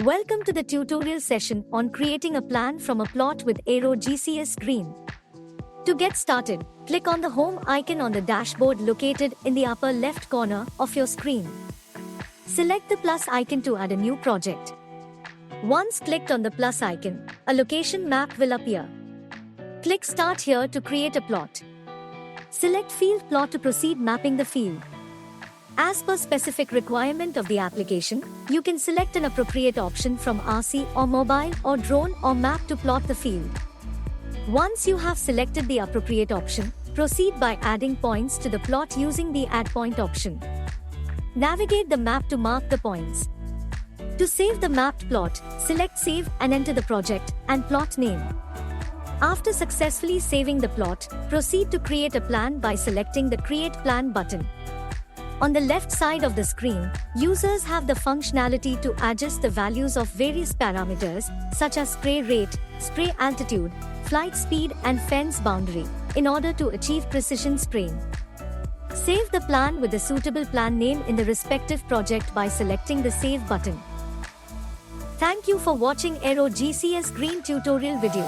Welcome to the tutorial session on creating a plan from a plot with AeroGCS GREEN. To get started, click on the home icon on the dashboard located in the upper left corner of your screen. Select the plus icon to add a new project. Once clicked on the plus icon, a location map will appear. Click Start here to create a plot. Select Field Plot to proceed mapping the field. As per specific requirement of the application, you can select an appropriate option from RC or mobile or drone or map to plot the field. Once you have selected the appropriate option, proceed by adding points to the plot using the Add Point option. Navigate the map to mark the points. To save the mapped plot, select Save and enter the project and plot name. After successfully saving the plot, proceed to create a plan by selecting the Create Plan button. On the left side of the screen, users have the functionality to adjust the values of various parameters, such as spray rate, spray altitude, flight speed and fence boundary, in order to achieve precision spraying. Save the plan with the suitable plan name in the respective project by selecting the Save button. Thank you for watching AeroGCS GREEN tutorial video.